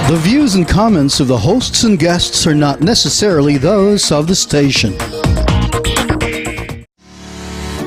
The views and comments of the hosts and guests are not necessarily those of the station.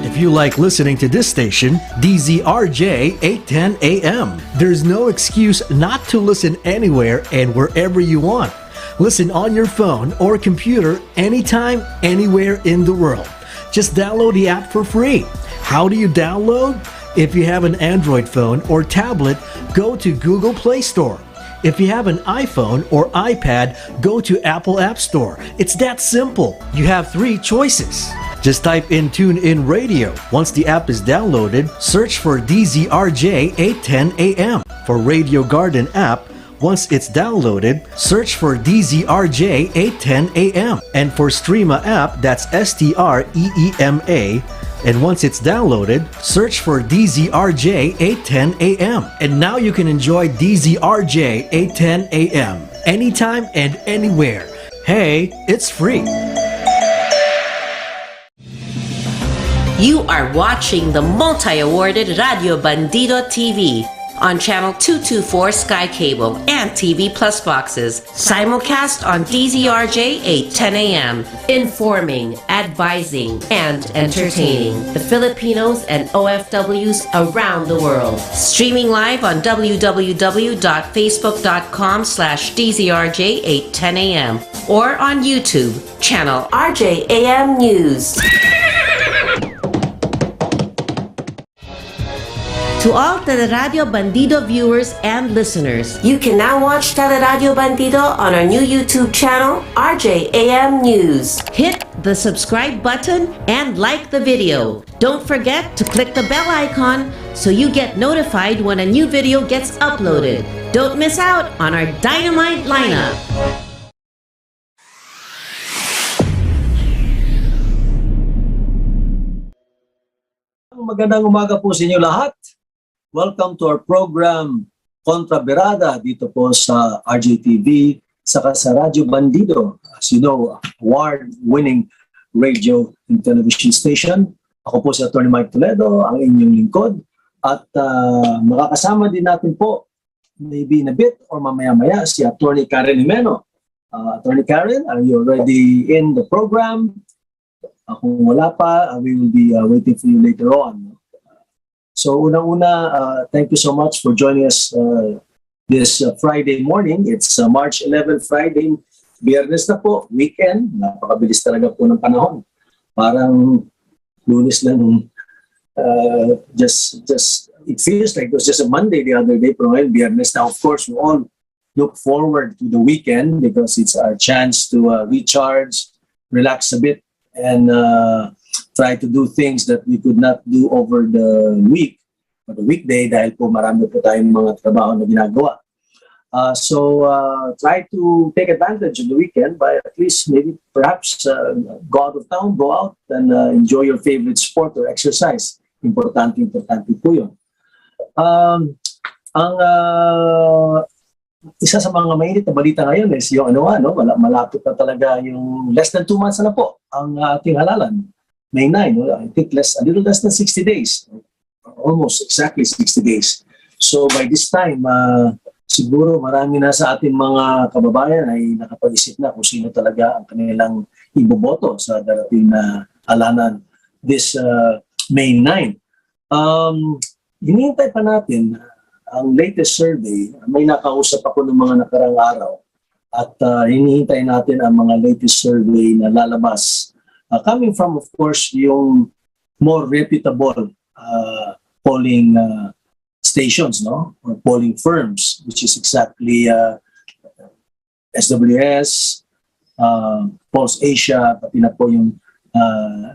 If you like listening to this station, DZRJ 810 AM, there's no excuse not to listen anywhere and wherever you want. Listen on your phone or computer anytime, anywhere in the world. Just download the app for free. How do you download? If you have an Android phone or tablet, go to Google Play Store. If you have an iPhone or iPad, go to Apple App Store. It's that simple. You have 3 choices. Just type in TuneIn Radio. Once the app is downloaded, search for DZRJ 810 AM. For Radio Garden app, once it's downloaded, search for DZRJ 810 AM. And for Streema app, that's STREEMA. And once it's downloaded, search for DZRJ 810 AM. And now you can enjoy DZRJ 810 AM anytime and anywhere. Hey, it's free. You are watching the multi-awarded Radio Bandido TV on Channel 224 Sky Cable and TV Plus boxes. Simulcast on DZRJ 810 AM. Informing, advising, and entertaining the Filipinos and OFWs around the world. Streaming live on www.facebook.com/DZRJ 810 AM or on YouTube, channel RJAM News. To all Teleradio Bandido viewers and listeners, you can now watch Teleradio Bandido on our new YouTube channel, RJAM News. Hit the subscribe button and like the video. Don't forget to click the bell icon so you get notified when a new video gets uploaded. Don't miss out on our dynamite lineup. Magandang umaga po sa inyo lahat. Welcome to our program Kontra Birada dito po sa RJTV saka sa Radyo Bandido. As you know, award-winning radio and television station. Ako po si Atty. Toledo, ang inyong lingkod. At makakasama din natin po, maybe in a bit or mamaya-maya, si Atty. Jimeno. Atty. Karen, are you already in the program? Kung wala pa, we will be waiting for you later on. So unang-una, thank you so much for joining us this Friday morning. It's March 11, Friday. Biyernes na po, weekend. Napakabilis talaga po ng panahon. Parang Lunes lang. Just it feels like it was just a Monday the other day. Pero ngayon, Biyernes na. Of course, we all look forward to the weekend because it's our chance to recharge, relax a bit, and try to do things that we could not do over the week or the weekday dahil po marami po tayong mga trabaho na ginagawa. So try to take advantage of the weekend by at least maybe perhaps go out of town, go out and enjoy your favorite sport or exercise. Importante po yun. Isa sa mga mainit na balita ngayon is yung malapit na talaga yung less than 2 months na po ang ating halalan. May 9, I think a little less than 60 days. Almost exactly 60 days. So by this time, siguro marami na sa ating mga kababayan ay nakapag-isip na kung sino talaga ang kanilang iboboto sa darating na halalan this May 9. Hinihintay pa natin ang latest survey. May nakausap ako ng mga nakarang araw at hinihintay natin ang mga latest survey na lalabas. Coming from, of course, yung more reputable polling stations, no, or polling firms, which is exactly SWS, Pulse Asia, pati na po yung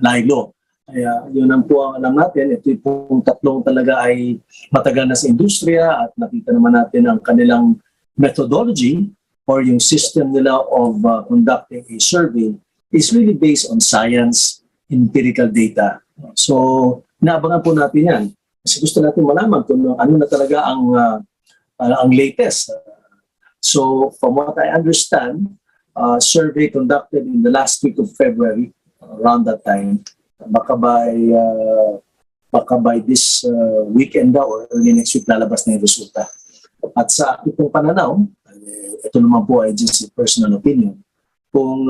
NILO. Kaya yun ang po ang alam natin. Ito yung tatlong talaga ay matagal na sa industriya at nakita naman natin ang kanilang methodology or yung system nila of conducting a survey is really based on science, empirical data. So, inaabangan po natin yan. Kasi gusto natin malaman kung ano na talaga ang latest. So, from what I understand, survey conducted in the last week of February, around that time, baka by this weekend or early next week lalabas na yung resulta. At sa aking pananaw, ito naman po ay just a personal opinion, kung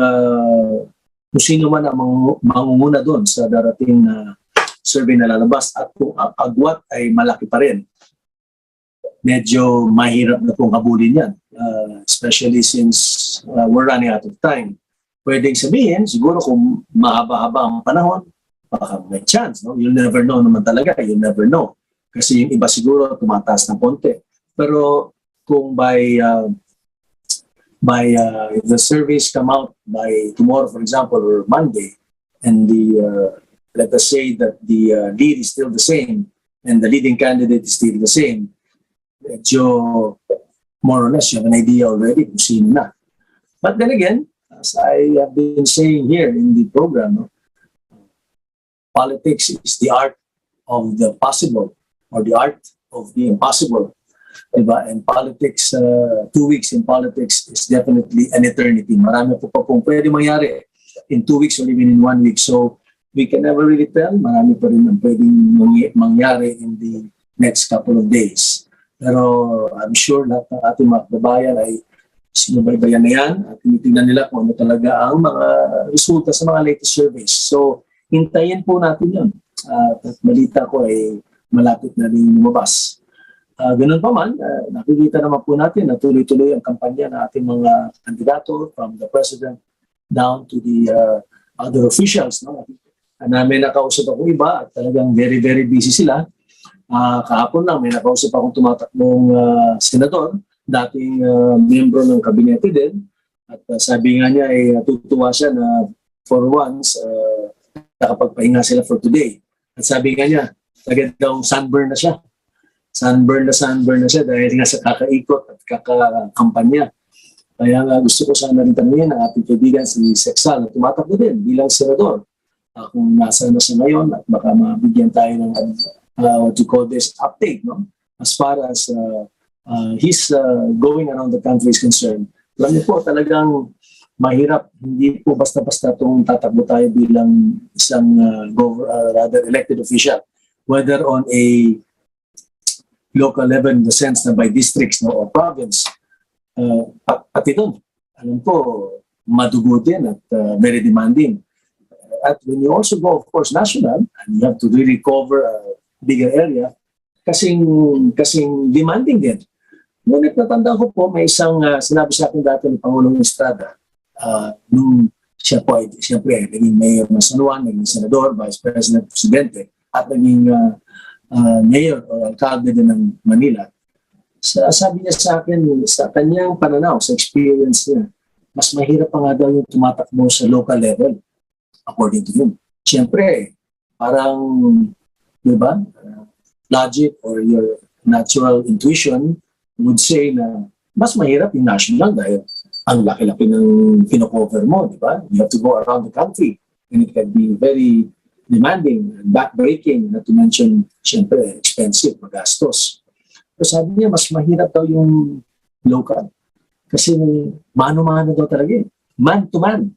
sino man ang mangunguna doon sa darating na survey na lalabas at kung ang agwat ay malaki pa rin, medyo mahirap na pong habulin yan. Especially since we're running out of time. Pwedeng sabihin, siguro kung mahaba-haba ang panahon, baka may chance. No? You'll never know naman talaga. You'll never know. Kasi yung iba siguro tumataas ng konti. Pero kung if the surveys come out by tomorrow, for example, or Monday, and let us say that the lead is still the same, and the leading candidate is still the same, medyo more or less you have an idea already kung sino na. But then again, as I have been saying here in the program, no, politics is the art of the possible or the art of the impossible. Diba? And politics, 2 weeks in politics is definitely an eternity. Marami po pa pong pwede mangyari in 2 weeks or even in 1 week. So we can never really tell. Marami pa rin ang pwedeng mangyari in the next couple of days. Pero I'm sure lahat ng ating mga kababayan ay sinubaybayan na yan at tinitingnan nila kung ano talaga ang mga resulta sa mga latest surveys. So, hintayin po natin yun. At balita ko ay malapit na rin lumabas. Ganun pa man, nakikita naman po natin na tuloy-tuloy ang kampanya ng ating mga kandidato from the President down to the other officials. No? May nakausap ako iba at talagang very, very busy sila. Kahapon lang may nakausap akong tumatakbong senador, dating miyembro ng kabinete din. At sabi nga niya ay natutuwa siya na for once nakapagpahinga sila for today. At sabi nga niya, agad daw sunburn na siya. Sunburn na siya dahil nga sa kakaikot at kakakampanya. Kaya nga gusto ko sana rin tanungin ang ating kaibigan si Sexal na tumatakbo din bilang senador. Kung nasa na siya ngayon at baka mabigyan tayo ng what you call this update, no? As far as he's going around the country is concerned. Alam niyo po, talagang mahirap. Hindi po basta-basta itong tatakbo tayo bilang isang rather elected official. Whether on a local level in the sense na by districts, no, or province. Pati doon, alam po, madugo din at very demanding. At when you also go, of course, national, and you have to really cover a bigger area, kasing demanding din. Ngunit natandaan ko po, may isang sinabi sa akin dati ni Pangulong Estrada, nung siya po ay, siyempre, naging mayor ng San Juan, naging senador, vice president, presidente, at naging mayor o alcalde din ng Manila. Sabi niya sa akin, sa kanyang pananaw, sa experience niya, mas mahirap pa nga daw yung tumatakbo sa local level, according to him. Siyempre, parang, di ba, logic or your natural intuition would say na mas mahirap yung national dahil ang laki-laki ng kinocover mo, di ba? You have to go around the country and it can be very demanding and backbreaking, not to mention, siyempre, expensive, magastos. Pero sabi niya, mas mahirap daw yung local. Kasi mano-mano daw talaga eh. Man to man.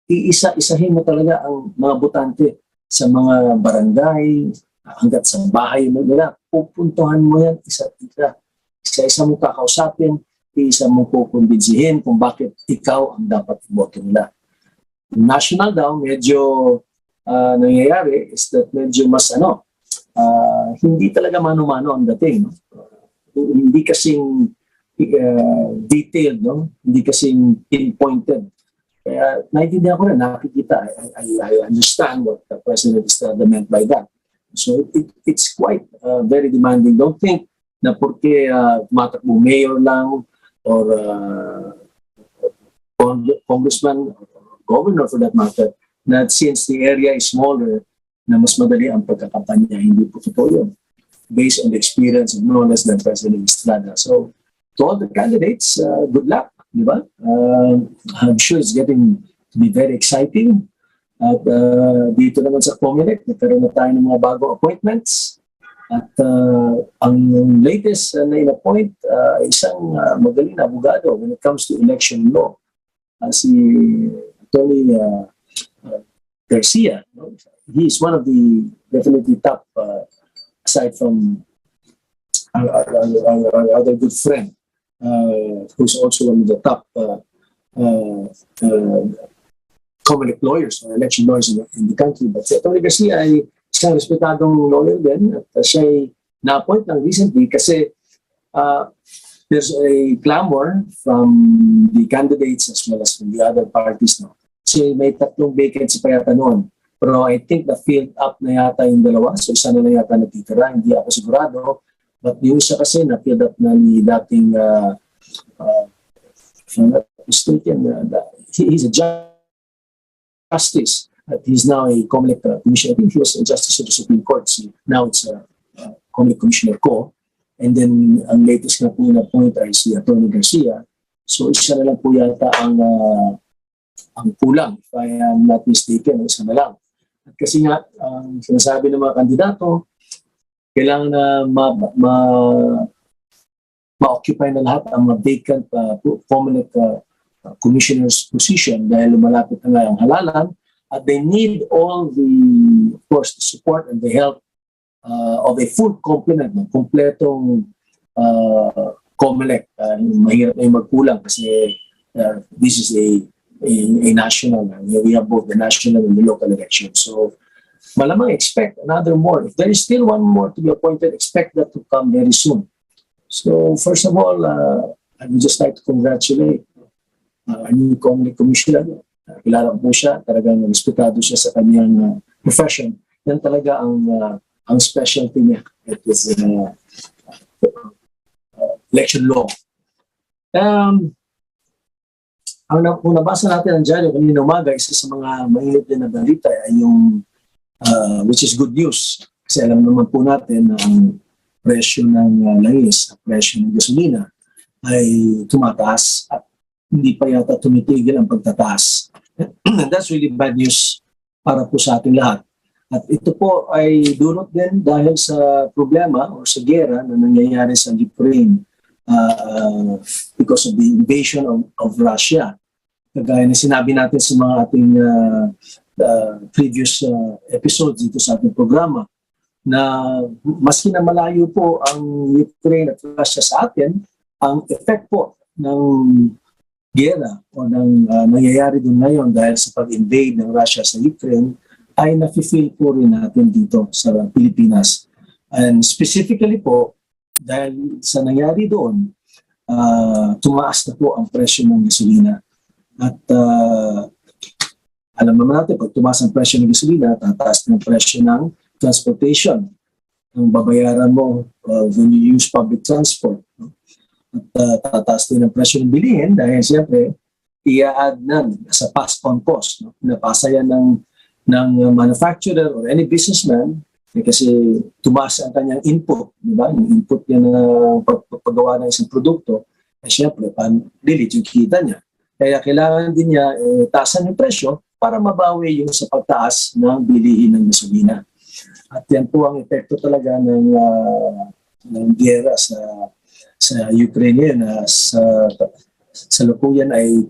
Iisa-isahin mo talaga ang mga botante sa mga barangay, hanggat sa bahay mo nila. Pupuntuhan mo yan isa-isa. Isa-isa mo kakausapin, isa mo kukumbinsihin kung bakit ikaw ang dapat iboto nila. National daw, medyo nangyayari is that medyo mas hindi talaga mano-mano ang dating. No? Hindi kasing detailed, no? Hindi kasing pinpointed. Kaya naiintindihan ko na, nakikita. I understand what the President Estrada meant by that. So it's quite very demanding. Don't think na porque tumatakbo mayor lang or congressman or governor for that matter, that since the area is smaller, na mas madali ang pagkakampanya. Hindi po totoo yun. Based on the experience of no less than President Estrada. So, to all the candidates, good luck. Di ba? I'm sure it's getting to be very exciting. At dito naman sa Comelec, nagkaroon na tayo ng mga bagong appointments. At ang latest na in-appoint, isang magaling na abogado when it comes to election law. Si Atty. Garcia. No? He is one of the definitely top, aside from our other good friend, who's also one of the top common lawyers or election lawyers in the country. But si Atty. Garcia ay isang respetadong lawyer din at siya ay na-appoint lang recently kasi there's a clamor from the candidates as well as from the other parties. No? Kasi may 3 vacancy pa yata noon. Pero I think na-filled up na yata yung 2. So isa na lang yata natitira. Hindi ako sigurado. But yung isa kasi na-filled up na ni dating if I'm not mistaken, he's a justice. He's now a COMELEC commissioner. I think he was a justice of the Supreme Court. So now it's a COMELEC commissioner ko. And then ang latest na po na-appoint ay si Atty. Garcia. So isa na lang po yata ang kulang. If I am not mistaken, isa na lang. At kasi nga, ang sinasabi ng mga kandidato, kailangan na ma-occupy na lahat ang mga vacant COMELEC commissioner's position dahil lumalapit na nga ang halalan at they need all the, of course, the support and the help of a full complement, kompletong COMELEC. Mahirap na yung magkulang kasi this is a national, we have both the national and the local election. So malamang expect another more. If there is still one more to be appointed, expect that to come very soon. So first of all, I would just like to congratulate our new COMELEC commissioner. Kilala ko po siya, talagang respetado siya sa kanyang profession. Yan talaga ang specialty niya. It is election law. Kung nabasa natin ang dyaryo kanina umaga, isa sa mga mainit din na balita ay yung which is good news. Kasi alam naman po natin na ang presyo ng langis, ang presyo ng gasolina ay tumataas at hindi pa yata tumitigil ang pagtataas. And that's really bad news para po sa ating lahat. At ito po ay dulot din dahil sa problema o sa gera na nangyayari sa Ukraine because of the invasion of Russia. Kagaya na sinabi natin sa mga ating previous episodes dito sa ating programa na maski na malayo po ang Ukraine at Russia sa atin, ang effect po ng gera o ng nangyayari din ngayon dahil sa pag-invade ng Russia sa Ukraine ay nafe-feel po rin natin dito sa Pilipinas. And specifically po, dahil sa nangyari doon, tumaas na po ang presyo ng gasolina. At alam naman natin, pag tumaas ang presyo ng gasolina, tataas na ang presyo ng transportation. Ang babayaran mo when you use public transport. No? At tataas din ang presyo ng bilihin dahil siyempre, i-add na sa pass-on cost. No? Napasa yan ng manufacturer or any businessman kasi tumaas ang kanyang input. Diba? Yung input niya na paggawa ng isang produkto, ay siyempre, lilit yung kita niya. Kaya kailangan din niya taasan yung presyo para mabawi yung sa pagtaas ng bilihin ng gasolina. At yan po ang epekto talaga ng gera sa Ukraine na sa lukuyan ay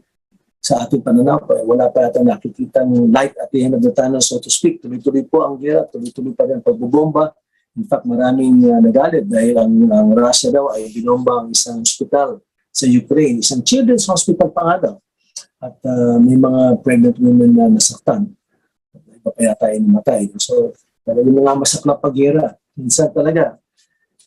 sa ating pananaw wala pa yata nakikita ng light at the end of the tunnel, so to speak. Tuloy-tuloy po ang gera, tuloy-tuloy pa rin ang pagbubomba. In fact, maraming nagalit dahil ang Russia daw ay binomba ang isang hospital sa Ukraine, isang children's hospital pa nga daw. At may mga pregnant women na nasaktan. Iba pa yata ay namatay. So, talagang mga masaklap paggera. Minsan talaga,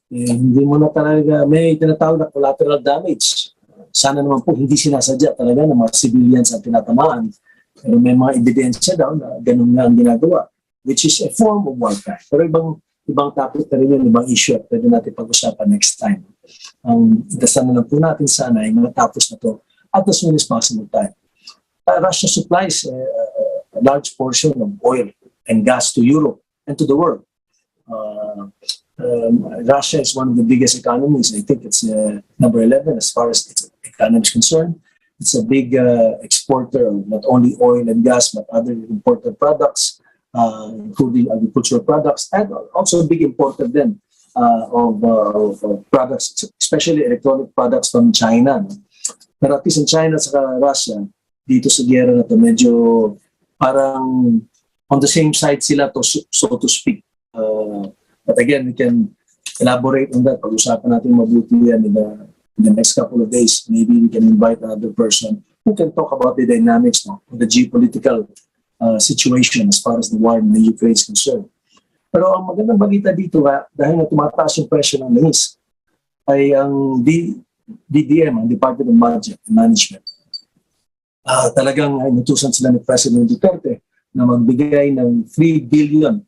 hindi mo na talaga, may tinatawag na collateral damage. Sana naman po hindi sinasadya talaga ng mga civilians ang tinatamaan. Pero may mga ebidensya daw na ganun nga ang ginagawa, which is a form of warfare. Pero ibang topic na rin yun, ibang issue at pwede natin pag-usapan next time. Ang dasal na lang po natin sana ay matapos na to at as soon as possible time. Russia supplies a large portion of oil and gas to Europe and to the world. Russia is one of the biggest economies. I think it's number 11 as far as its economy is concerned. It's a big exporter of not only oil and gas but other imported products, including agricultural products, and also a big importer then of products, especially electronic products from China. Pero at least in China at Russia, dito sa gera na to, medyo parang on the same side sila to, so to speak. But again, we can elaborate on that. Pag-usapan natin mabuti yan in the next couple of days, maybe we can invite another person who can talk about the dynamics, no, of the geopolitical situation as far as the war in the Ukraine is concerned. Pero ang magandang balita dito dahil na tumataas yung presyo ng langis, ay ang DDM, ang Department of Budget and Management, talagang inutusan sila ni President Duterte na magbigay ng 3 billion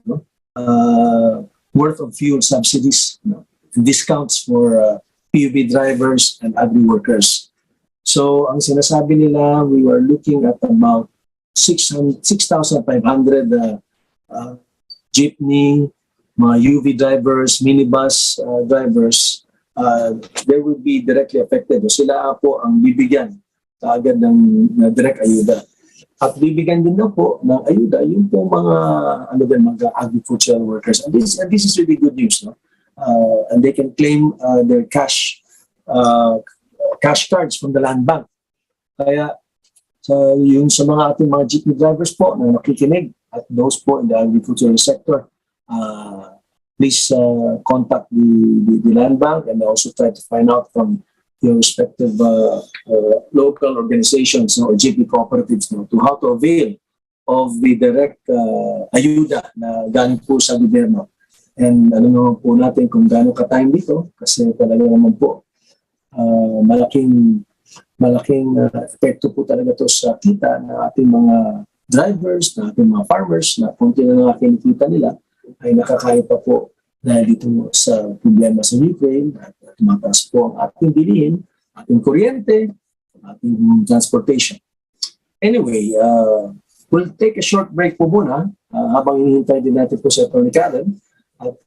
worth of fuel subsidies, and discounts for PUV drivers and agri-workers. So ang sinasabi nila, we were looking at about 6,500 jeepney, mga UV drivers, minibus drivers, they will be directly affected. So sila po ang bibigyan kaagad ng direct ayuda. At bibigyan din daw po ng ayuda yung po mga agricultural workers. And this is really good news, no? And they can claim their cash cards from the land bank. Kaya yung sa mga ating mga jeepney drivers po na nakikinig at those po in the agricultural sector, please contact the land bank and also try to find out from your respective local organizations or jeepney cooperatives to how to avail of the direct ayuda na galing po sa gobyerno. And ano naman po natin kung gaano ka-time dito kasi talaga naman po malaking epekto po talaga to sa kita ng ating mga drivers, ng ating mga farmers na kung tinanong ang kita nila ay nakakaya pa po dahil dito sa problema sa Ukraine at tumataas po ang ating bilihin, ating kuryente, ating transportation. Anyway, we'll take a short break po muna habang hinihintay din natin po sa Atty. Karen at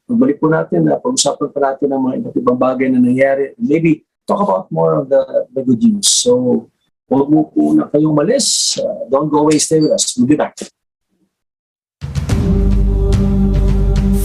magbalik po natin na pag-usapan pa natin ang mga iba't ibang bagay na nangyari. Maybe talk about more of the good news. So, huwag mo po na kayong malis. Don't go away, stay with us. We'll be back.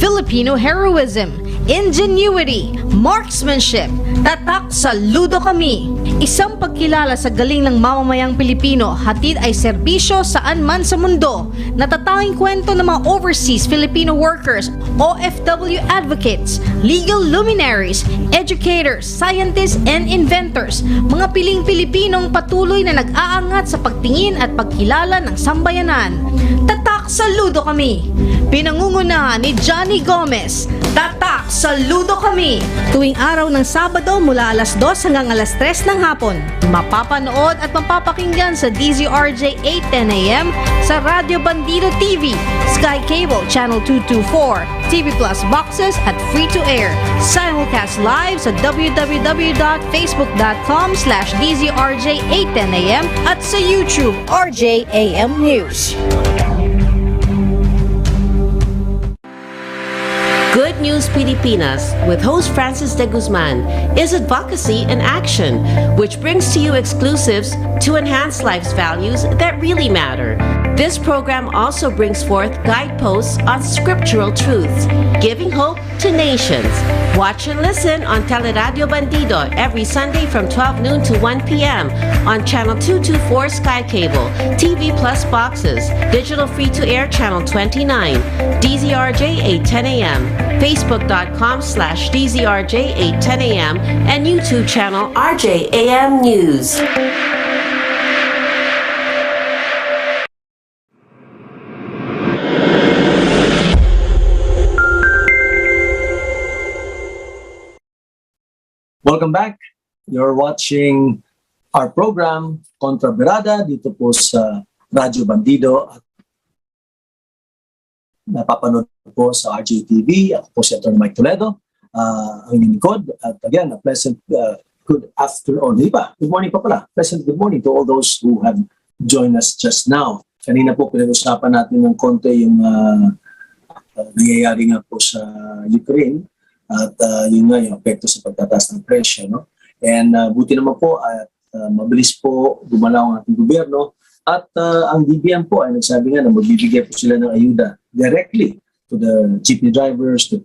Filipino heroism, ingenuity, marksmanship, tatak saludo kami. Isang pagkilala sa galing ng mamamayang Pilipino, hatid ay serbisyo saan man sa mundo. Natatanging kwento ng mga overseas Filipino workers, OFW advocates, legal luminaries, educators, scientists, and inventors. Mga piling Pilipinong patuloy na nag-aangat sa pagtingin at pagkilala ng sambayanan. Tatak saludo kami. Pinangungunahan ni Johnny Gomez. Tatak saludo kami. Tuwing araw ng Sabado mula alas 2 hanggang alas 3 ng hapon. Mapapanood at mapapakinggan sa DZRJ 8:10 AM sa Radio Bandido TV, Sky Cable Channel 224, TV Plus boxes at free to air. Simulcast live sa www.facebook.com/DZRJ 8:10 AM at sa YouTube RJ AM News. Good News Pilipinas with host Francis de Guzman is advocacy in action, which brings to you exclusives to enhance life's values that really matter. This program also brings forth guideposts on scriptural truths, giving hope to nations. Watch and listen on Teleradio Bandido every Sunday from 12 noon to 1 p.m. on Channel 224 Sky Cable, TV Plus boxes, digital free-to-air Channel 29, DZRJ 8:10 AM, Facebook.com/DZRJ 8:10 AM, and YouTube channel RJ AM News. Welcome back. You're watching our program, Kontra Birada, dito po sa Radyo Bandido at napapanood po sa RJTV. Ako po si Atty. Mike Toledo, ang inyong At again, a pleasant good afternoon. Good morning pa pala. Pleasant good morning to all those who have joined us just now. Kanina po pinag-usapan natin ng konti yung nangyayari nga po sa Ukraine. At yun nga yung epekto sa pagtataas ng presyo. No? And buti naman po at mabilis po gumalaw ang ating gobyerno. At ang DBM po ay nagsabi nga na magbibigay po sila ng ayuda directly to the jeepney drivers, to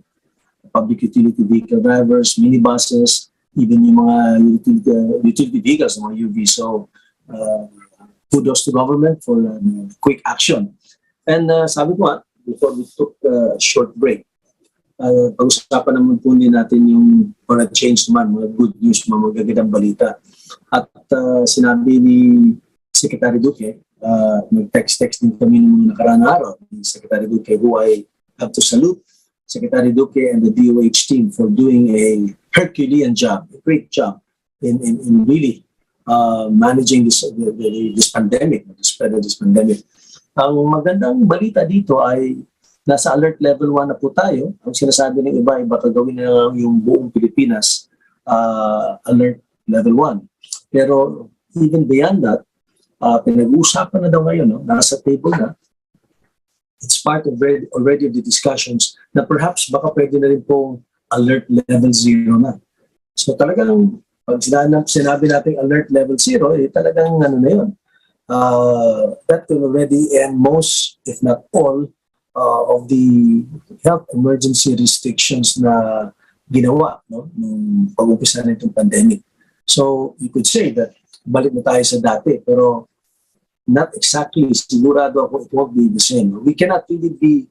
public utility vehicle drivers, minibuses, even yung mga utility vehicles, mga UV. So kudos to government for quick action. And sabi ko before we took a short break, pag-usapan naman po din natin yung for a change naman, mga good news, mga magagandang balita. At sinabi ni Secretary Duque, nag-text din kami ng nakaraang araw ni Secretary Duque, who I have to salute Secretary Duque and the DOH team for doing a Herculean job, a great job in really managing this pandemic, the spread of this pandemic. Ang magandang balita dito ay nasa alert level 1 na po tayo. Ang sinasabi ng iba, baka gawin na yung buong Pilipinas alert level 1. Pero even beyond that, pinag-uusapan na daw ngayon, no? Nasa table na. It's part of already of the discussions na perhaps baka pwede na rin pong alert level 0 na. So talagang pag sinabi natin alert level 0, talagang ano na yun. That will already end most, if not all, of the health emergency restrictions na ginawa, no, nung pag-umpisa na itong pandemic. So you could say that balik na tayo sa dati, pero not exactly, sigurado ako it won't be the same. We cannot really be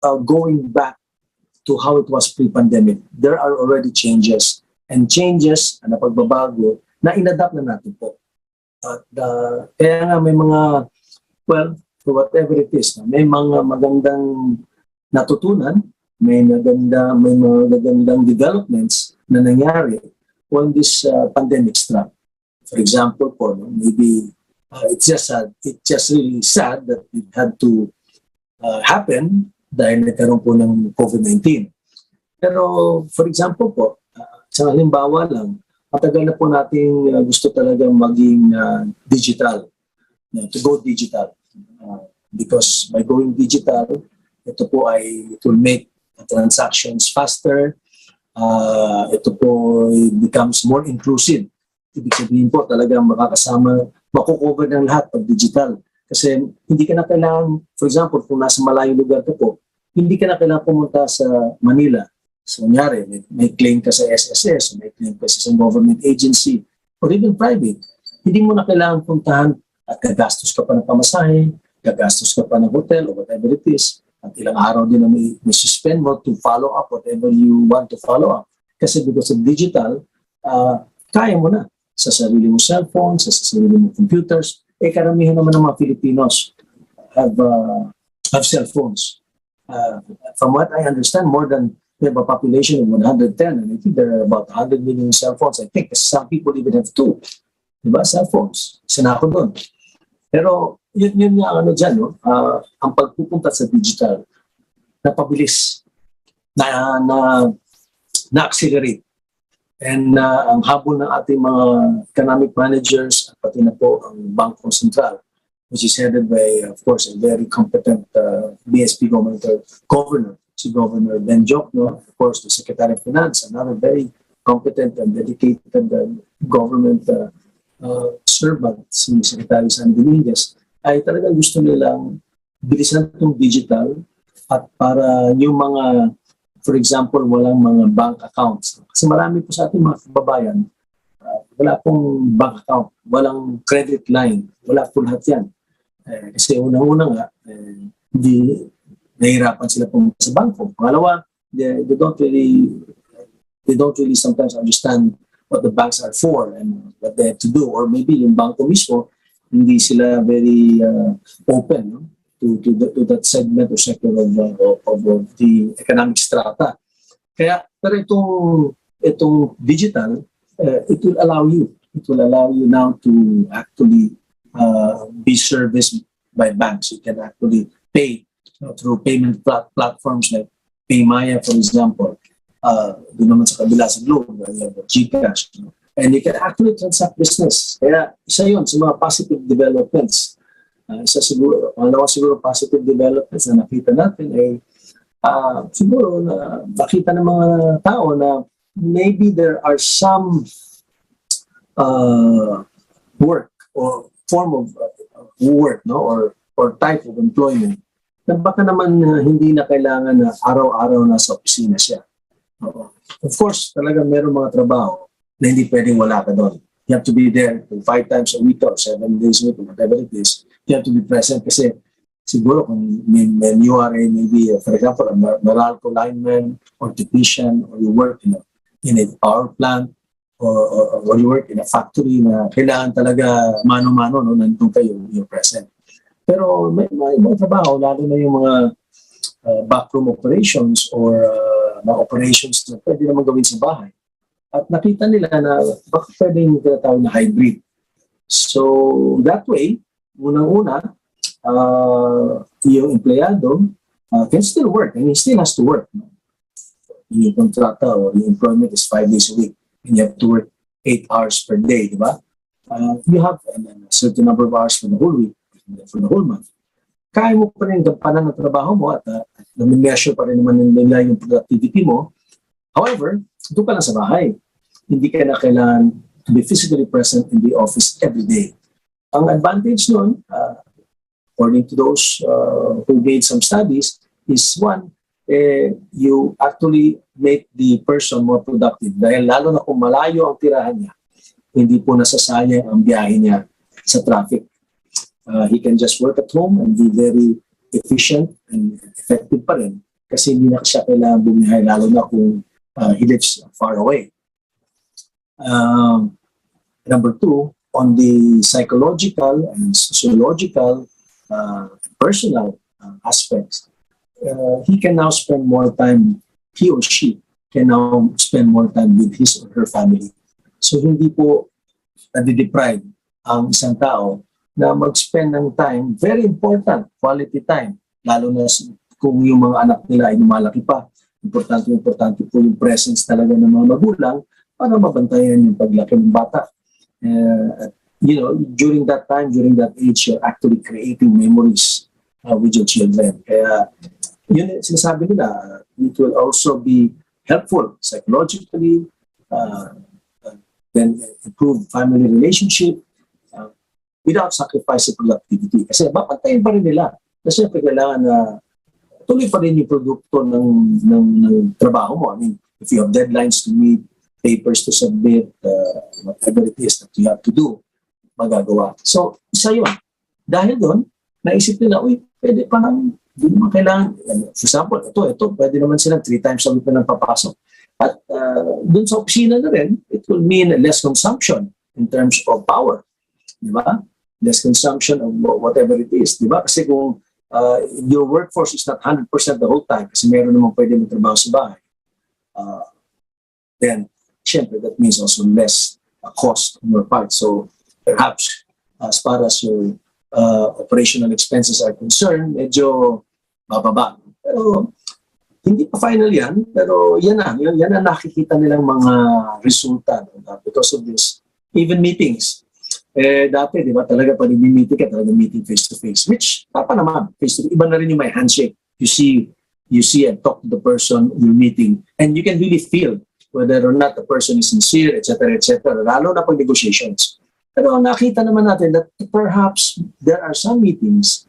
going back to how it was pre-pandemic. There are already changes, and changes na pagbabago na inadapt na natin po. At kaya nga may mga, well, for whatever it is, may mga magandang natutunan, may mga magandang developments na nangyari when this pandemic struck. For example po, no, maybe it's just really sad that it had to happen dahil nagkaroon po ng COVID-19. Pero for example po, sa halimbawa lang, matagal na po nating gusto talaga maging digital, to go digital. Because by going digital, ito po it will make transactions faster, ito po becomes more inclusive. Ibig sabihin po talaga makakasama, makukover ng lahat pag digital. Kasi hindi ka na kailangan, for example, kung nasa malayong lugar ka po, hindi ka na kailangan pumunta sa Manila. So, kunyari, may claim ka sa SSS, may claim ka sa isang government agency, or even private. Hindi mo na kailangan puntahan at gagastos ka pa ng pamasahe, gagastos ka pa ng hotel or whatever it is. At ilang araw din na may suspend mo to follow up whatever you want to follow up. Kasi because of digital, kaya mo na sa sarili mo cellphone, sa sarili mo computers. Karamihan naman ng mga Filipinos have cellphones. From what I understand, we have a population of 110, and I think there are about 100 million cell phones. I think some people even have 2, diba, cell phones. Sana ako doon. Pero yun nga ano dyan, no? Ang pagpupunta sa digital, napabilis, na-accelerate. And ang habol ng ating mga economic managers at pati na po ang Bangko Sentral, which is headed by, of course, a very competent BSP governor, si Governor Ben Jokno, of course, the Secretary of Finance, another very competent and dedicated government servant, si Secretary San Dominguez, ay talagang gusto nilang bilisan itong digital at para yung mga, for example, walang mga bank accounts. Kasi marami po sa ating mga kababayan, wala pong bank account, walang credit line, wala po lahat yan. Kasi unang-una nga, hindi nahihirapan sila pumunta sa bangko. Pangalawa, they don't really sometimes understand what the banks are for and what they have to do. Or maybe yung bangko mismo, hindi sila very open, no? to that segment or sector of the economic strata. Kaya, pero itong digital, it will allow you now to actually be serviced by banks. You can actually pay through payment platforms like Paymaya, for example. Doon naman sa kabila sa globe, you have GCash. And you can actually transact business. Kaya isa yun sa mga positive developments. Siguro positive developments na nakita natin ay siguro na nakita ng mga tao na maybe there are some work or form of work, no, or type of employment na baka naman hindi na kailangan na araw-araw na sa opisina siya. Of course, talaga meron mga trabaho na hindi pwedeng wala ka doon. You have to be there 5 times a week or 7 days a week, whatever it is. You have to be present kasi siguro kung when you are maybe, for example, a Meralco lineman or technician, or you work in a power plant, or you work in a factory na kailangan talaga mano-mano, no, nandun kayo, you're present. Pero may mga trabaho, lalo na yung mga backroom operations or mga operations na pwede naman gawin sa bahay. At nakita nila na baka pwede yung tinatawag na hybrid. So that way, unang-una, yung empleyado can still work, and he still has to work. Yung kontrata or yung employment is 5 days a week, and you have to work 8 hours per day, di ba? You have a certain number of hours for the whole week, for the whole month. Kaya mo pa rin gampanan ng trabaho mo at nami-measure pa rin naman nila yung productivity mo. However, doon ka lang sa bahay. Hindi ka na kailangan to be physically present in the office every day. Ang advantage nun, according to those who made some studies, is one, you actually make the person more productive. Dahil lalo na kung malayo ang tirahan niya, hindi po nasasayang ang biyahe niya sa traffic. He can just work at home and be very efficient and effective pa rin kasi hindi na siya kailangan bumiyahe, lalo na kung he lives far away. Number two, on the psychological and sociological personal aspects, he can now spend more time, he or she can now spend more time with his or her family. So hindi po nadideprive ang isang tao na mag-spend ng time, very important, quality time, lalo na kung yung mga anak nila ay lumalaki pa. Importante po yung presence talaga ng mga magulang para mabantayan yung paglaki ng bata. During that time, during that age, you're actually creating memories with your children. Kaya yun sinasabi nila, it will also be helpful psychologically, then improve family relationship without sacrificing productivity. Kasi mapantayin pa rin nila. Kasi kailangan na tuloy pa rin yung produkto ng trabaho mo. I mean, if you have deadlines to meet, papers to submit, whatever it is that you have to do, magagawa. So, isa yun. Dahil doon, naisip nila, pwede pa lang, hindi naman kailangan, for example, ito, pwede naman silang 3 times a week na papasok. At doon sa opisina na rin, it will mean less consumption in terms of power. Di ba? Less consumption of whatever it is. Di ba? Kasi kung your workforce is not 100% the whole time, kasi meron naman pwede magtrabaho sa bahay, then, syempre, that means also less cost on your part. So, perhaps, as far as your operational expenses are concerned, medyo bababa. Pero, hindi pa final yan, pero yan na nakikita nilang mga resulta because of this. Even meetings. Dati, di ba, talaga pag meeting ka, talaga meeting face-to-face. Which, tapa naman, face-to-face. Iba na rin yung may handshake. You see and talk to the person you're meeting. And you can really feel whether or not the person is sincere, etc., etc., lalo na pag negotiations. Pero nakita naman natin that perhaps there are some meetings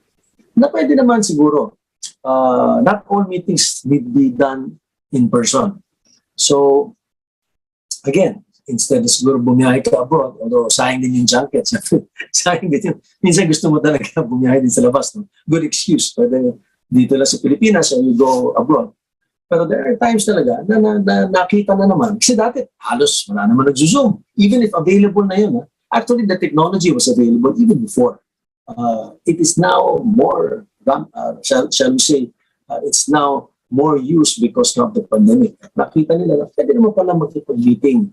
na pwede naman siguro. Not all meetings need be done in person. So, again, instead of siguro bumiyahe ka abroad, although sayang din yung junket, sayang din yung, minsan gusto mo talaga bumiyahe din sa labas. No? Good excuse. Pwede dito lang sa Pilipinas and you go abroad. Pero there are times talaga na nakita na naman. Kasi dati, halos wala naman nag-zoom. Even if available na yun. Actually, the technology was available even before. It is now more, shall we say, it's now more used because of the pandemic. Nakita nila na pwede naman pala makipag-meeting.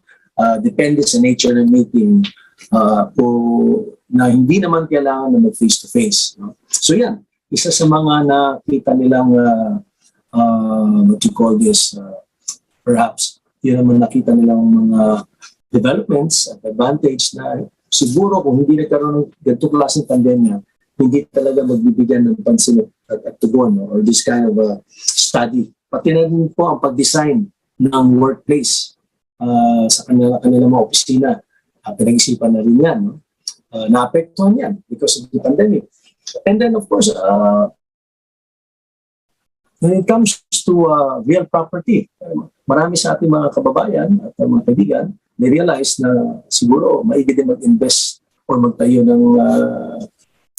Depende sa nature ng meeting na hindi naman kailangan na mag-face-to-face. No? So yan, isa sa mga nakita nilang what you call this, perhaps, yun naman nakita nilang mga developments at advantage na siguro kung hindi nagkaroon ng ganito klaseng pandemya, hindi talaga magbibigyan ng pansin at tugon or this kind of study. Pati na rin po ang pag-design ng workplace sa kanilang mga opisina. Pinag-isipan na rin yan. No? Naapektuhan yan because of the pandemic. And then of course, when it comes to real property, marami sa ating mga kababayan at mga kaibigan, they realize na siguro maigi din mag-invest or magtayo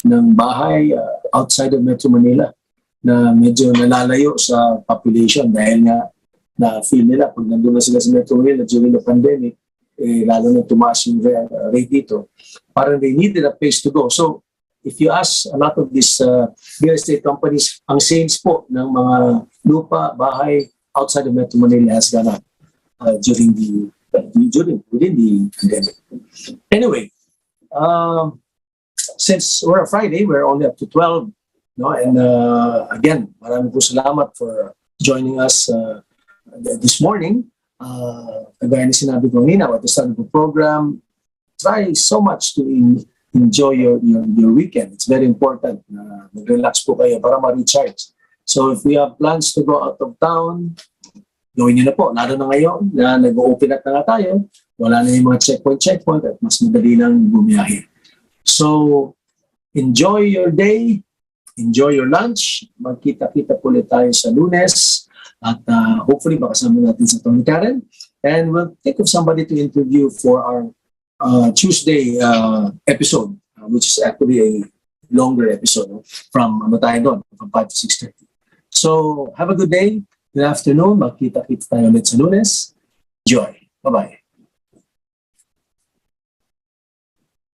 ng bahay, outside of Metro Manila na medyo nalalayo sa population dahil nga na feel nila pag nandun na sila sa Metro Manila during the pandemic, lalo na tumaas yung rate dito, parang they needed a place to go. So if you ask a lot of these real estate companies, ang sales po ng mga lupa, bahay outside of Metro Manila has gone up within the pandemic. Anyway, since we're a Friday, we're only up to 12, no? And again, maraming po salamat for joining us this morning. Kagaya na sinabi ko kanina at the start of the program, try so much to enjoy your weekend. It's very important na mag-relax po kayo para ma-recharge. So if we have plans to go out of town, gawin nyo na po. Lalo na ngayon na nag-open up na nga tayo, wala na yung mga checkpoint at mas madali nang bumiyahe. So enjoy your day, enjoy your lunch. Magkita-kita po ulit tayo sa Lunes at hopefully makasama natin sa Tony Karen. And we'll think of somebody to interview for our Tuesday episode, which is actually a longer episode from 5 to 6:30. So have a good day. Good afternoon. Magkita-kita tayo ulit sa Lunes. Enjoy. Bye-bye.